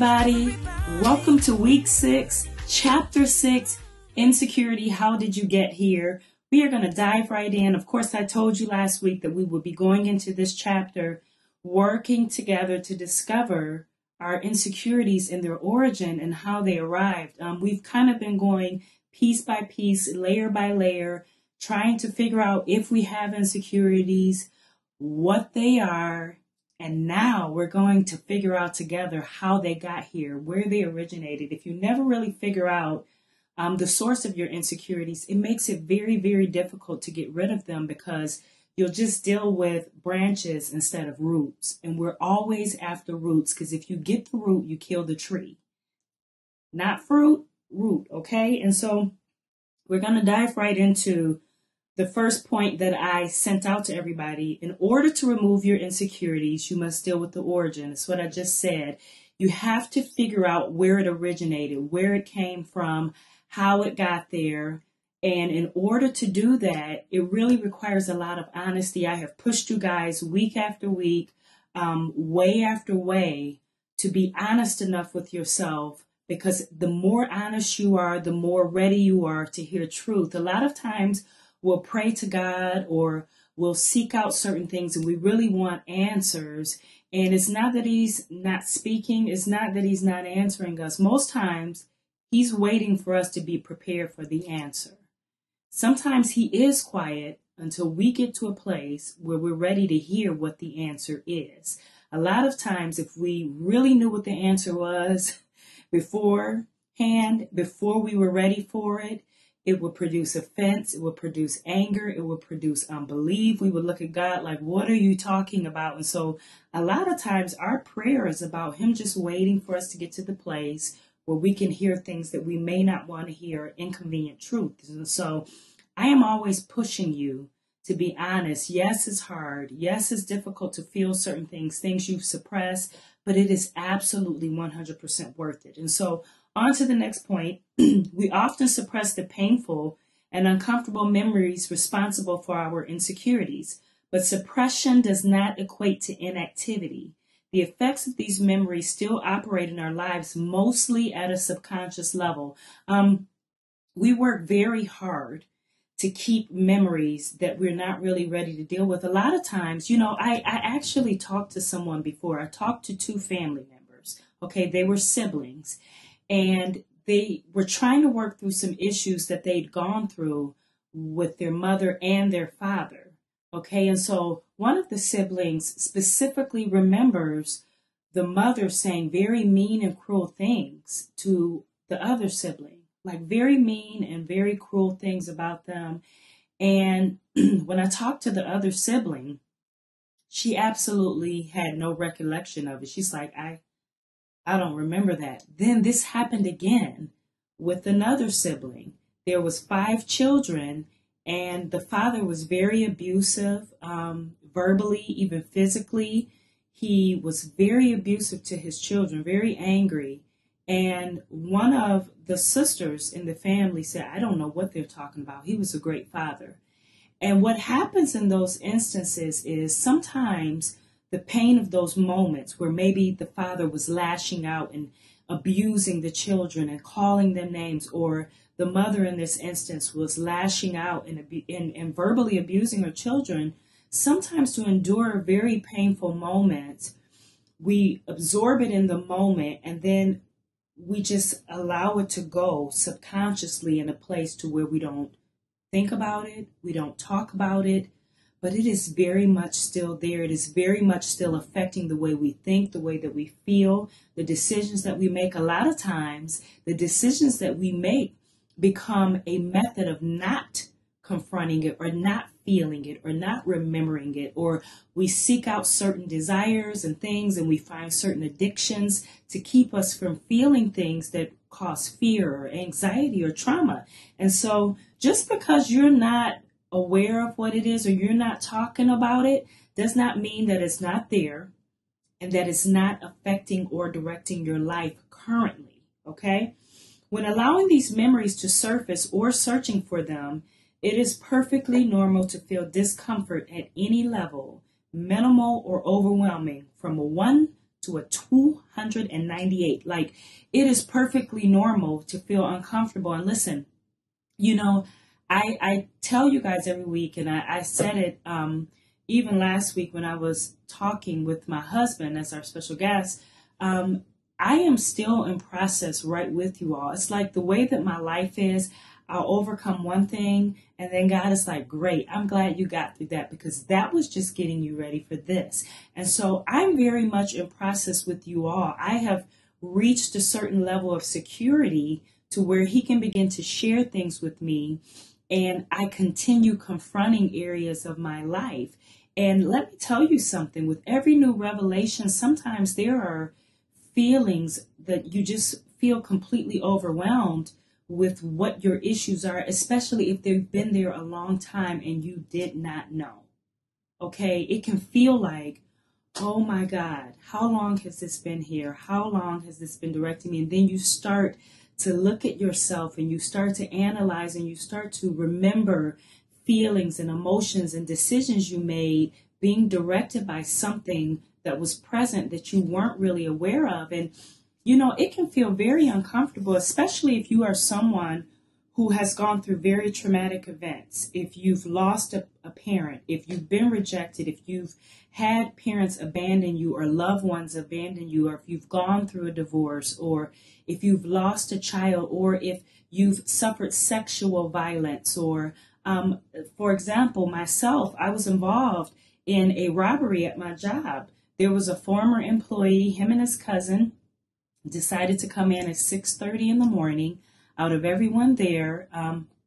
everybody. Welcome to week 6, chapter 6, Insecurity. How did you get here? We are going to dive right in. Of course, I told you last week that we would be going into this chapter, working together to discover our insecurities and their origin and how they arrived. We've kind of been going piece by piece, layer by layer, trying to figure out if we have insecurities, what they are, and now we're going to figure out together how they got here, where they originated. If you never really figure out the source of your insecurities, it makes it very, very difficult to get rid of them because you'll just deal with branches instead of roots. And we're always after roots because if you get the root, you kill the tree. Not fruit, root, okay? And so we're going to dive right into the first point that I sent out to everybody. In order to remove your insecurities, you must deal with the origin. It's what I just said. You have to figure out where it originated, where it came from, how it got there. And in order to do that, it really requires a lot of honesty. I have pushed you guys week after week, way after way, to be honest enough with yourself, because the more honest you are, the more ready you are to hear truth. A lot of times we'll pray to God or we'll seek out certain things and we really want answers. And it's not that he's not speaking. It's not that he's not answering us. Most times he's waiting for us to be prepared for the answer. Sometimes he is quiet until we get to a place where we're ready to hear what the answer is. A lot of times, if we really knew what the answer was beforehand, before we were ready for it, it would produce offense, it would produce anger, it would produce unbelief. We would look at God like, what are you talking about? And so a lot of times our prayer is about him just waiting for us to get to the place where we can hear things that we may not want to hear, inconvenient truths. And so I am always pushing you to be honest. Yes, it's hard. Yes, it's difficult to feel certain things you've suppressed, but it is absolutely 100% worth it. And so on to the next point. We often suppress the painful and uncomfortable memories responsible for our insecurities, but suppression does not equate to inactivity. The effects of these memories still operate in our lives, mostly at a subconscious level. We work very hard to keep memories that we're not really ready to deal with. A lot of times, I actually talked to someone before. I talked to 2 family members. Okay, they were siblings. And they were trying to work through some issues that they'd gone through with their mother and their father. Okay, and so one of the siblings specifically remembers the mother saying very mean and cruel things to the other sibling, like very mean and very cruel things about them. And when I talked to the other sibling, she absolutely had no recollection of it. She's like, I don't remember that. Then this happened again with another sibling. There was 5 children, and the father was very abusive, verbally, even physically. He was very abusive to his children, very angry. And one of the sisters in the family said, I don't know what they're talking about. He was a great father. And what happens in those instances is sometimes the pain of those moments where maybe the father was lashing out and abusing the children and calling them names, or the mother in this instance was lashing out and verbally abusing her children, sometimes to endure very painful moments, we absorb it in the moment and then we just allow it to go subconsciously in a place to where we don't think about it, we don't talk about it, but it is very much still there. It is very much still affecting the way we think, the way that we feel, the decisions that we make. A lot of times, the decisions that we make become a method of not confronting it or not feeling it or not remembering it, or we seek out certain desires and things and we find certain addictions to keep us from feeling things that cause fear or anxiety or trauma. And so just because you're not aware of what it is or you're not talking about it does not mean that it's not there and that it's not affecting or directing your life currently. Okay? When allowing these memories to surface or searching for them, it is perfectly normal to feel discomfort at any level, minimal or overwhelming, from a 1 to a 298. Like, it is perfectly normal to feel uncomfortable. And listen, you know, I tell you guys every week, and I said it even last week when I was talking with my husband as our special guest. I am still in process right with you all. It's like the way that my life is. I'll overcome one thing, and then God is like, great, I'm glad you got through that, because that was just getting you ready for this. And so I'm very much in process with you all. I have reached a certain level of security to where he can begin to share things with me, and I continue confronting areas of my life. And let me tell you something, with every new revelation, sometimes there are feelings that you just feel completely overwhelmed with what your issues are, especially if they've been there a long time and you did not know. Okay, it can feel like, oh my God, how long has this been here? How long has this been directing me? And then you start to look at yourself and you start to analyze and you start to remember feelings and emotions and decisions you made being directed by something that was present that you weren't really aware of. And it can feel very uncomfortable, especially if you are someone who has gone through very traumatic events. If you've lost a parent, if you've been rejected, if you've had parents abandon you or loved ones abandon you, or if you've gone through a divorce, or if you've lost a child, or if you've suffered sexual violence, or, for example, myself, I was involved in a robbery at my job. There was a former employee, him and his cousin, decided to come in at 6:30 in the morning. Out of everyone there,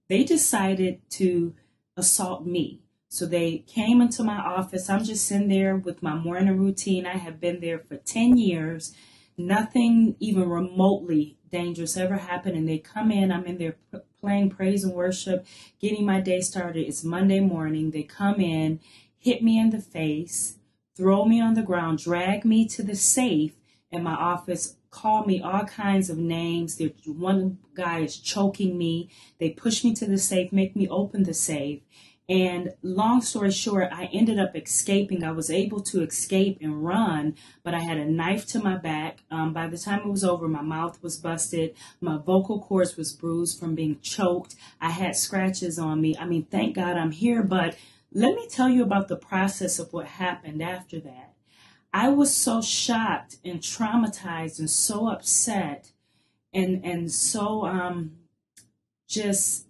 they decided to assault me. So they came into my office. I'm just sitting there with my morning routine. I have been there for 10 years. Nothing even remotely dangerous ever happened. And they come in. I'm in there playing praise and worship, getting my day started. It's Monday morning. They come in, hit me in the face, throw me on the ground, drag me to the safe in my office, call me all kinds of names. One guy is choking me. They push me to the safe, make me open the safe. And long story short, I ended up escaping. I was able to escape and run, but I had a knife to my back. By the time it was over, my mouth was busted. My vocal cords was bruised from being choked. I had scratches on me. I mean, thank God I'm here. But let me tell you about the process of what happened after that. I was so shocked and traumatized and so upset and so just,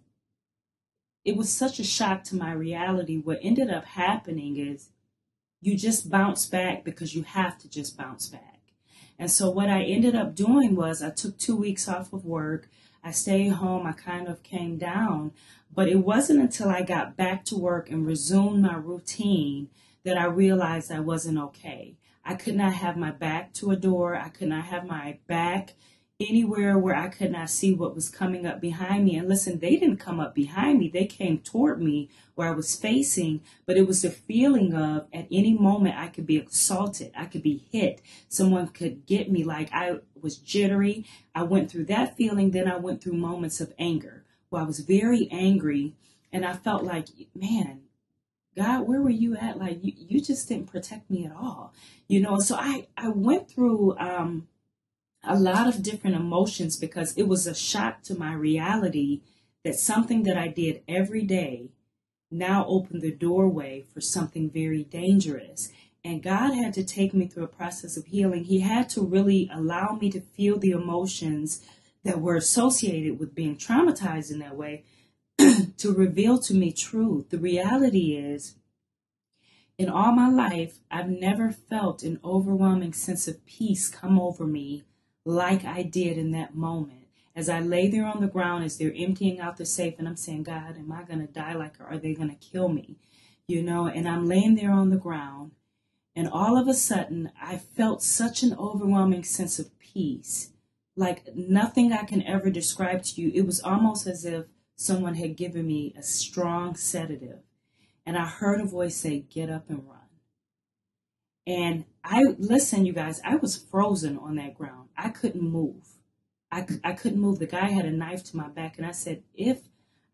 it was such a shock to my reality. What ended up happening is you just bounce back because you have to just bounce back. And so what I ended up doing was I took 2 weeks off of work. I stayed home. I kind of came down. But it wasn't until I got back to work and resumed my routine that I realized I wasn't okay. I could not have my back to a door. I could not have my back anywhere where I could not see what was coming up behind me. And listen, they didn't come up behind me. They came toward me where I was facing, but it was the feeling of at any moment I could be assaulted. I could be hit. Someone could get me. Like, I was jittery. I went through that feeling. Then I went through moments of anger where I was very angry. And I felt like, man, God, where were you at? Like, you just didn't protect me at all. So I went through a lot of different emotions because it was a shock to my reality that something that I did every day now opened the doorway for something very dangerous. And God had to take me through a process of healing. He had to really allow me to feel the emotions that were associated with being traumatized in that way to reveal to me truth. The reality is, in all my life, I've never felt an overwhelming sense of peace come over me like I did in that moment. As I lay there on the ground, as they're emptying out the safe, and I'm saying, God, am I going to die like her? Are they going to kill me? And I'm laying there on the ground, and all of a sudden, I felt such an overwhelming sense of peace, like nothing I can ever describe to you. It was almost as if someone had given me a strong sedative. And I heard a voice say, get up and run. And listen, you guys, I was frozen on that ground. I couldn't move. I couldn't move. The guy had a knife to my back. And I said, if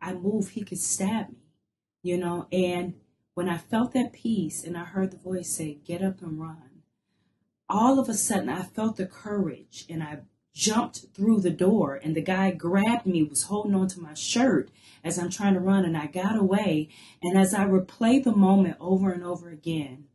I move, he could stab me, And when I felt that peace and I heard the voice say, get up and run, all of a sudden I felt the courage and I jumped through the door, and the guy grabbed me, was holding on to my shirt as I'm trying to run, and I got away. And as I replay the moment over and over again,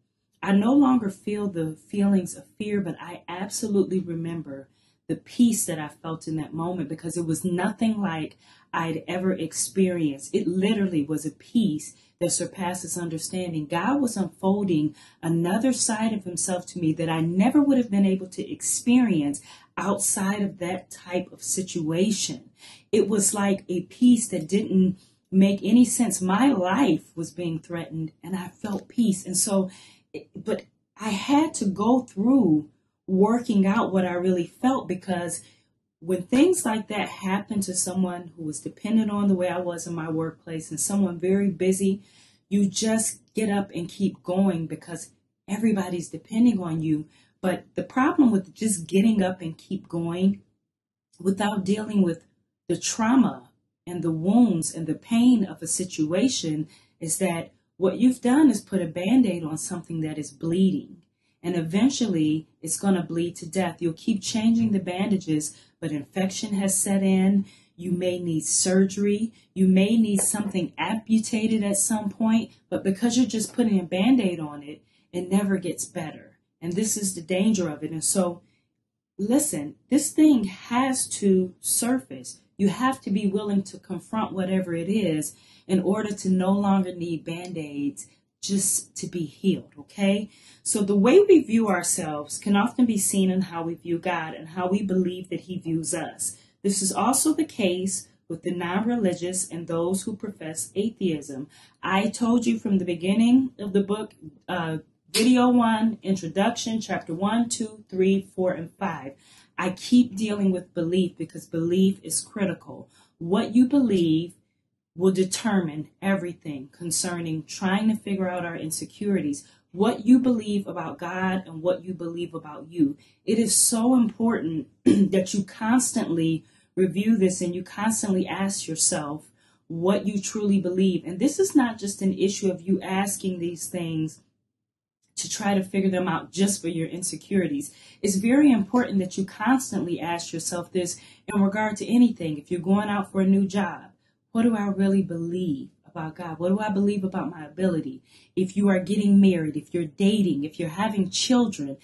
I no longer feel the feelings of fear, but I absolutely remember the peace that I felt in that moment, because it was nothing like I'd ever experienced. It literally was a peace that surpasses understanding. God was unfolding another side of himself to me that I never would have been able to experience outside of that type of situation. It was like a peace that didn't make any sense. My life was being threatened and I felt peace. And so, but I had to go through working out what I really felt, because when things like that happen to someone who was dependent on the way I was in my workplace and someone very busy, you just get up and keep going because everybody's depending on you. But the problem with just getting up and keep going without dealing with the trauma and the wounds and the pain of a situation is that what you've done is put a Band-Aid on something that is bleeding. And eventually it's going to bleed to death. You'll keep changing the bandages, but infection has set in. You may need surgery. You may need something amputated at some point. But because you're just putting a Band-Aid on it, it never gets better. And this is the danger of it. And so, listen, this thing has to surface. You have to be willing to confront whatever it is in order to no longer need Band-Aids just to be healed, okay? So the way we view ourselves can often be seen in how we view God and how we believe that he views us. This is also the case with the non-religious and those who profess atheism. I told you from the beginning of the book, video 1, introduction, chapter 1, 2, 3, 4, and 5. I keep dealing with belief because belief is critical. What you believe will determine everything concerning trying to figure out our insecurities, what you believe about God and what you believe about you. It is so important that you constantly review this and you constantly ask yourself what you truly believe. And this is not just an issue of you asking these things to try to figure them out just for your insecurities. It's very important that you constantly ask yourself this in regard to anything. If you're going out for a new job, what do I really believe about God? What do I believe about my ability? If you are getting married, if you're dating, if you're having children,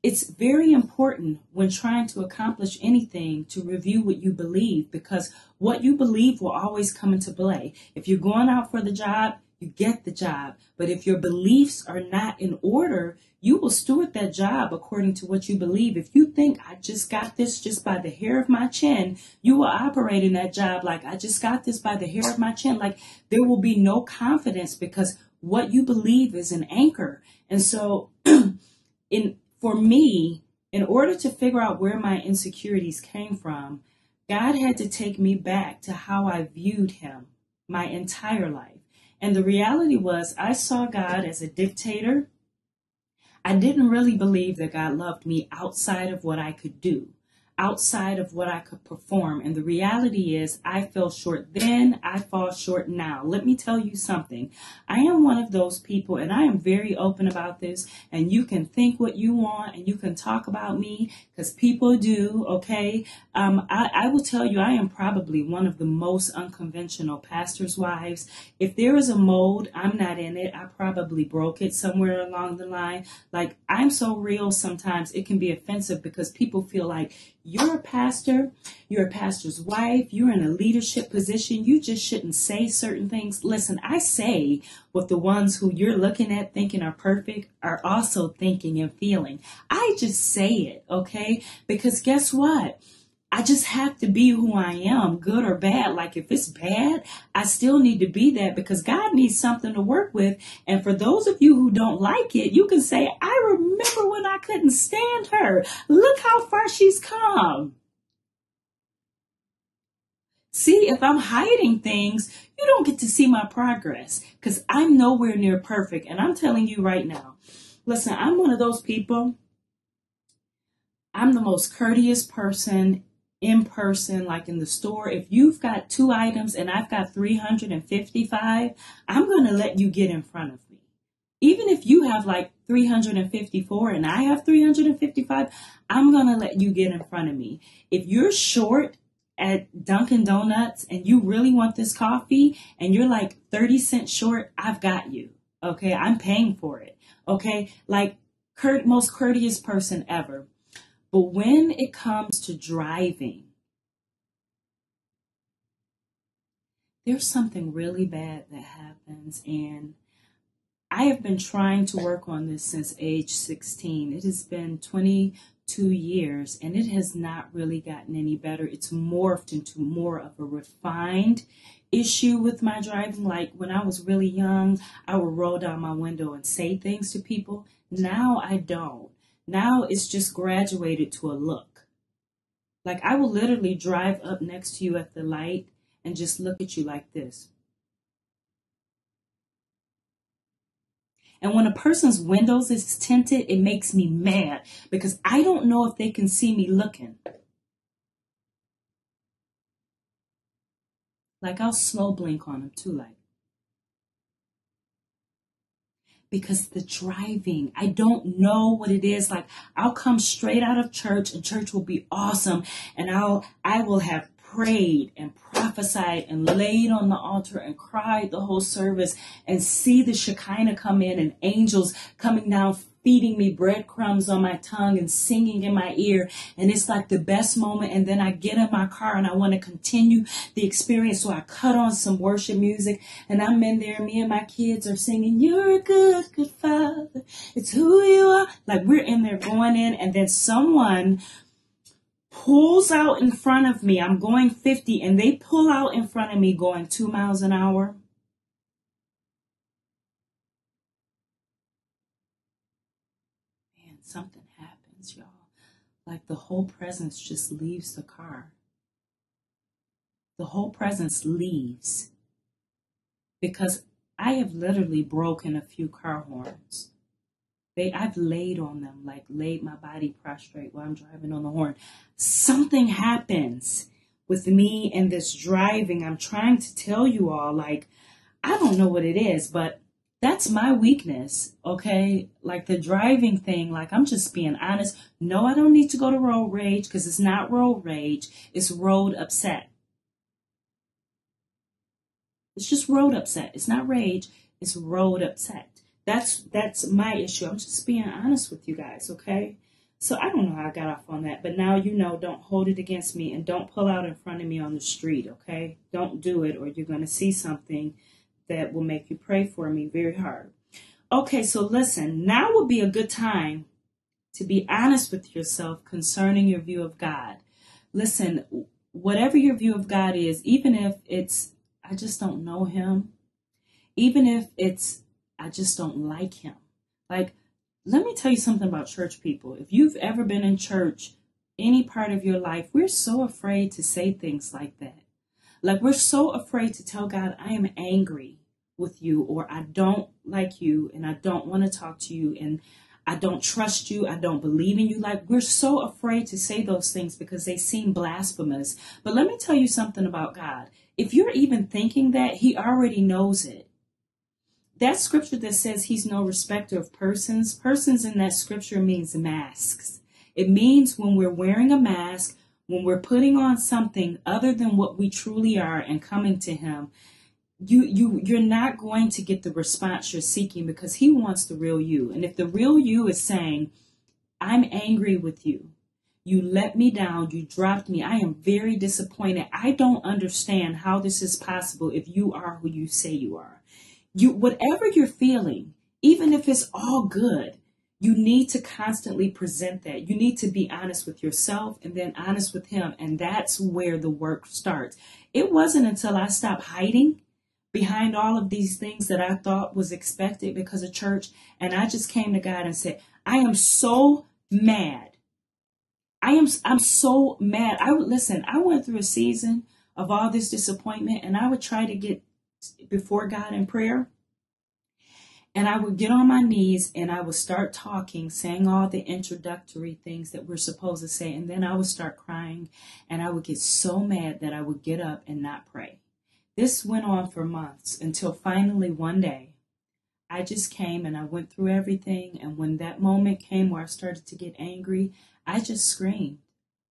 it's very important when trying to accomplish anything to review what you believe, because what you believe will always come into play. If you're going out for the job, you get the job. But if your beliefs are not in order, you will steward that job according to what you believe. If you think I just got this just by the hair of my chin, you will operate in that job like I just got this by the hair of my chin. Like there will be no confidence because what you believe is an anchor. And so for me, in order to figure out where my insecurities came from, God had to take me back to how I viewed him my entire life. And the reality was I saw God as a dictator. I didn't really believe that God loved me outside of what I could do, outside of what I could perform. And the reality is I fell short then, I fall short now. Let me tell you something. I am one of those people, and I am very open about this, and you can think what you want and you can talk about me because people do, okay? I will tell you I am probably one of the most unconventional pastors' wives. If there is a mold, I'm not in it. I probably broke it somewhere along the line. Like, I'm so real sometimes it can be offensive because people feel like you're a pastor, you're a pastor's wife, you're in a leadership position, you just shouldn't say certain things. Listen, I say what the ones who you're looking at thinking are perfect are also thinking and feeling. I just say it, okay? Because guess what? I just have to be who I am, good or bad. Like if it's bad, I still need to be that because God needs something to work with. And for those of you who don't like it, you can say, I remember when I couldn't stand her. Look how far she's come. See, if I'm hiding things, you don't get to see my progress because I'm nowhere near perfect. And I'm telling you right now, listen, I'm one of those people. I'm the most courteous person in person, like in the store. If you've got 2 items and I've got 355, I'm going to let you get in front of me. Even if you have like 354 and I have 355, I'm going to let you get in front of me. If you're short at Dunkin' Donuts and you really want this coffee and you're like 30 cents short, I've got you. Okay. I'm paying for it. Okay. Like most courteous person ever. But when it comes to driving, there's something really bad that happens. And I have been trying to work on this since age 16. It has been 22 years and it has not really gotten any better. It's morphed into more of a refined issue with my driving. Like when I was really young, I would roll down my window and say things to people. Now I don't. Now it's just graduated to a look. Like I will literally drive up next to you at the light and just look at you like this. And when a person's windows is tinted, it makes me mad because I don't know if they can see me looking. Like I'll slow blink on them too, because the driving, I don't know what it is. Like I'll come straight out of church and church will be awesome. And I will have prayed and prophesied and laid on the altar and cried the whole service and see the Shekinah come in and angels coming down, feeding me breadcrumbs on my tongue and singing in my ear. And it's like the best moment. And then I get in my car and I want to continue the experience. So I cut on some worship music and I'm in there. Me and my kids are singing, "You're a good, good father. It's who you are." Like we're in there going in, and then someone pulls out in front of me. I'm going 50 and they pull out in front of me going 2 miles an hour. Man, something happens, y'all. Like the whole presence just leaves the car. The whole presence leaves. Because I have literally broken a few car horns. I've laid on them, like laid my body prostrate while I'm driving on the horn. Something happens with me and this driving. I'm trying to tell you all, like, I don't know what it is, but that's my weakness, okay? Like the driving thing, like I'm just being honest. No, I don't need to go to road rage because it's not road rage. It's road upset. It's just road upset. It's not rage. It's road upset. That's my issue. I'm just being honest with you guys, okay? So I don't know how I got off on that, but now you know, don't hold it against me and don't pull out in front of me on the street, okay? Don't do it or you're going to see something that will make you pray for me very hard. Okay, so listen, now would be a good time to be honest with yourself concerning your view of God. Listen, whatever your view of God is, even if it's, I just don't know him, even if it's, I just don't like him. Like, let me tell you something about church people. If you've ever been in church, any part of your life, we're so afraid to say things like that. Like, we're so afraid to tell God, I am angry with you, or I don't like you, and I don't want to talk to you, and I don't trust you, I don't believe in you. Like, we're so afraid to say those things because they seem blasphemous. But let me tell you something about God. If you're even thinking that, he already knows it. That scripture that says he's no respecter of persons, persons in that scripture means masks. It means when we're wearing a mask, when we're putting on something other than what we truly are and coming to him, you're not going to get the response you're seeking because he wants the real you. And if the real you is saying, I'm angry with you, you let me down, you dropped me, I am very disappointed, I don't understand how this is possible if you are who you say you are. Whatever you're feeling, even if it's all good, you need to constantly present that. You need to be honest with yourself and then honest with him. And that's where the work starts. It wasn't until I stopped hiding behind all of these things that I thought was expected because of church. And I just came to God and said, I am so mad. I'm so mad. I went through a season of all this disappointment and I would try to get before God in prayer. And I would get on my knees and I would start talking, saying all the introductory things that we're supposed to say. And then I would start crying and I would get so mad that I would get up and not pray. This went on for months until finally one day I just came and I went through everything. And when that moment came where I started to get angry, I just screamed.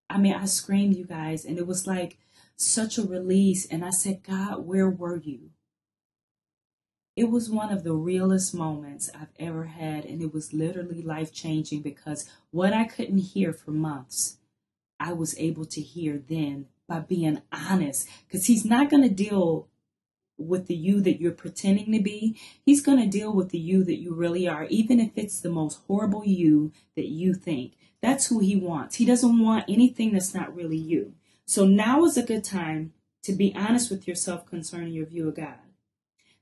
I mean, I screamed, you guys, and it was like such a release. And I said, God, where were you? It was one of the realest moments I've ever had. And it was literally life changing because what I couldn't hear for months, I was able to hear then by being honest. Because he's not going to deal with the you that you're pretending to be. He's going to deal with the you that you really are, even if it's the most horrible you that you think. That's who he wants. He doesn't want anything that's not really you. So now is a good time to be honest with yourself concerning your view of God.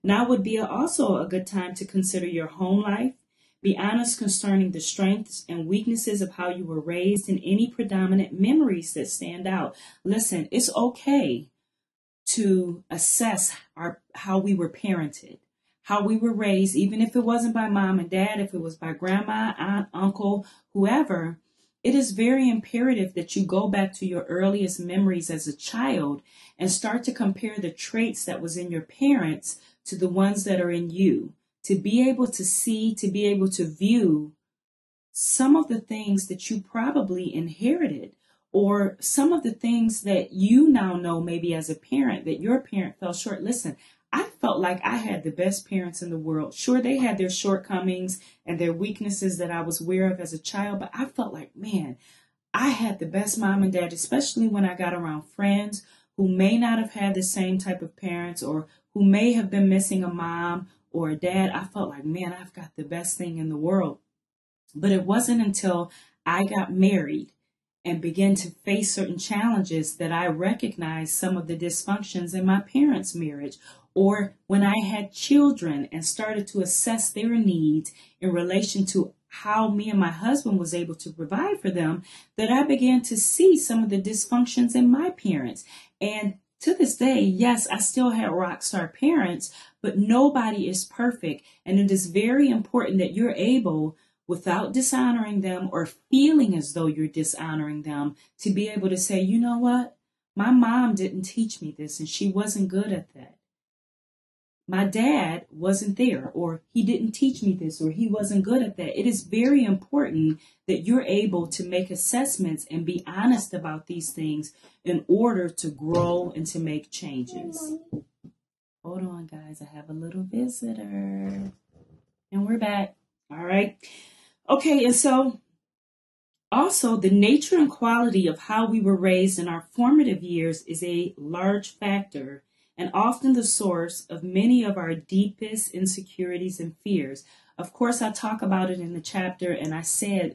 Now would be also a good time to consider your home life. Be honest concerning the strengths and weaknesses of how you were raised and any predominant memories that stand out. Listen, it's okay to assess how we were parented, how we were raised, even if it wasn't by mom and dad, if it was by grandma, aunt, uncle, whoever. It is very imperative that you go back to your earliest memories as a child and start to compare the traits that was in your parents to the ones that are in you, to be able to see, to be able to view some of the things that you probably inherited, or some of the things that you now know maybe as a parent that your parent fell short. Listen, I felt like I had the best parents in the world. Sure, they had their shortcomings and their weaknesses that I was aware of as a child, but I felt like, man, I had the best mom and dad, especially when I got around friends who may not have had the same type of parents or who may have been missing a mom or a dad. I felt like, man, I've got the best thing in the world. But it wasn't until I got married and began to face certain challenges that I recognized some of the dysfunctions in my parents' marriage, or when I had children and started to assess their needs in relation to how me and my husband was able to provide for them, that I began to see some of the dysfunctions in my parents. And to this day, yes, I still had rock star parents, but nobody is perfect. And it is very important that you're able, without dishonoring them or feeling as though you're dishonoring them, to be able to say, you know what? My mom didn't teach me this and she wasn't good at that. My dad wasn't there, or he didn't teach me this, or he wasn't good at that. It is very important that you're able to make assessments and be honest about these things in order to grow and to make changes. Hold on, guys. I have a little visitor. And we're back. All right. Okay, and so also the nature and quality of how we were raised in our formative years is a large factor and often the source of many of our deepest insecurities and fears. Of course, I talk about it in the chapter, and I said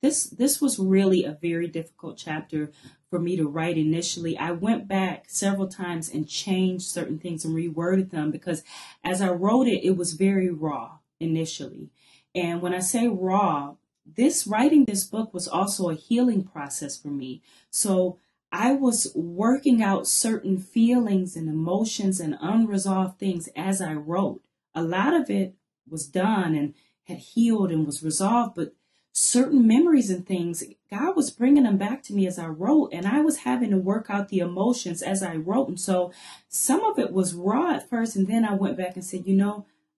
this was really a very difficult chapter for me to write initially. I went back several times and changed certain things and reworded them because as I wrote it, it was very raw initially. And when I say raw, writing this book was also a healing process for me. So I was working out certain feelings and emotions and unresolved things as I wrote. A lot of it was done and had healed and was resolved, but certain memories and things, God was bringing them back to me as I wrote, and I was having to work out the emotions as I wrote. And so some of it was raw at first, and then I went back and said,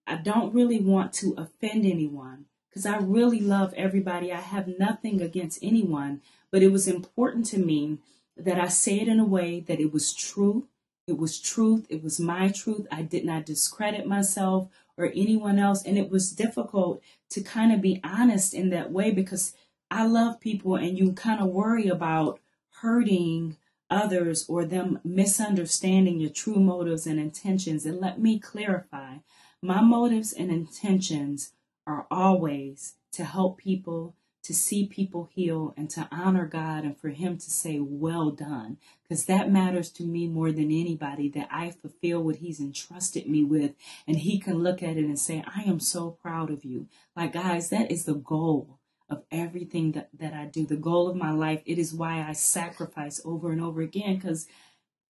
I don't really want to offend anyone because I really love everybody. I have nothing against anyone, but it was important to me that I say it in a way that it was true. It was truth. It was my truth. I did not discredit myself or anyone else. And it was difficult to kind of be honest in that way because I love people and you kind of worry about hurting others or them misunderstanding your true motives and intentions. And let me clarify, my motives and intentions are always to help people, to see people heal, and to honor God, and for him to say, well done, because that matters to me more than anybody, that I fulfill what he's entrusted me with, and he can look at it and say, I am so proud of you. Like, guys, that is the goal of everything that I do, the goal of my life. It is why I sacrifice over and over again, because,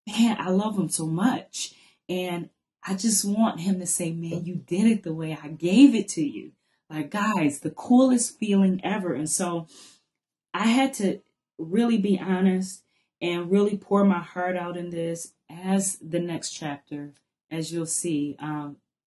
man, I love him so much, and I just want him to say, man, you did it the way I gave it to you. Like, guys, the coolest feeling ever. And so I had to really be honest and really pour my heart out in this, as the next chapter, as you'll see,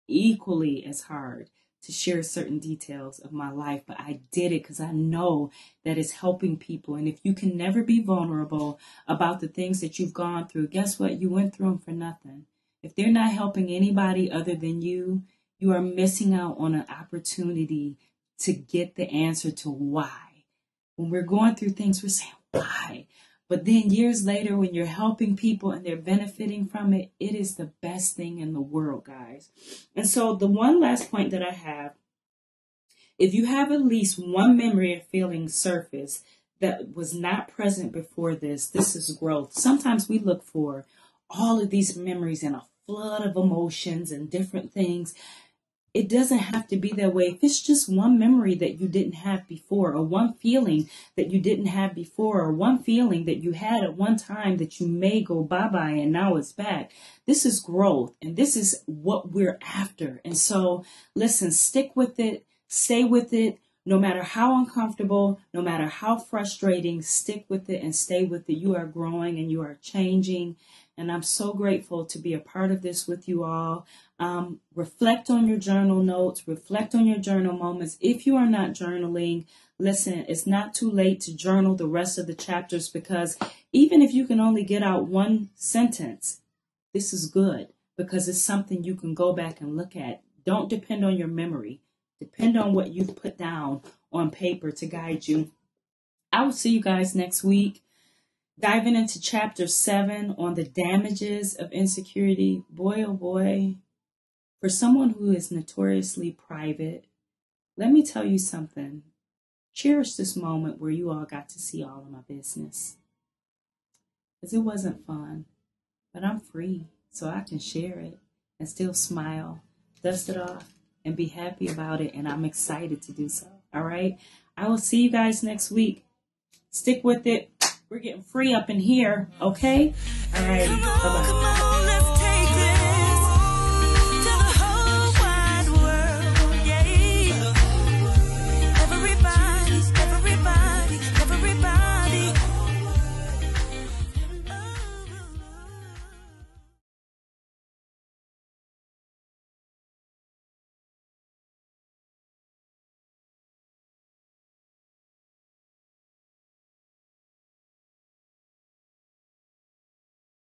equally as hard to share certain details of my life, but I did it because I know that it's helping people. And if you can never be vulnerable about the things that you've gone through, guess what? You went through them for nothing. If they're not helping anybody other than you, you are missing out on an opportunity to get the answer to why. When we're going through things, we're saying, why? But then years later, when you're helping people and they're benefiting from it, it is the best thing in the world, guys. And so the one last point that I have, if you have at least one memory or feeling surface that was not present before this is growth. Sometimes we look for all of these memories and a flood of emotions and different things. It doesn't have to be that way. If it's just one memory that you didn't have before, or one feeling that you didn't have before, or one feeling that you had at one time that you may go bye-bye and now it's back, this is growth, and this is what we're after. And so, listen, stick with it, stay with it, no matter how uncomfortable, no matter how frustrating, stick with it and stay with it. You are growing and you are changing. And I'm so grateful to be a part of this with you all. Reflect on your journal notes, reflect on your journal moments. If you are not journaling, listen, it's not too late to journal the rest of the chapters, because even if you can only get out one sentence, this is good because it's something you can go back and look at. Don't depend on your memory. Depend on what you've put down on paper to guide you. I will see you guys next week. Diving into chapter 7 on the damages of insecurity. Boy, oh boy, for someone who is notoriously private, let me tell you something. Cherish this moment where you all got to see all of my business. Because it wasn't fun, but I'm free, so I can share it and still smile, dust it off, and be happy about it. And I'm excited to do so. All right. I will see you guys next week. Stick with it. We're getting free up in here. Okay. All right. Bye-bye.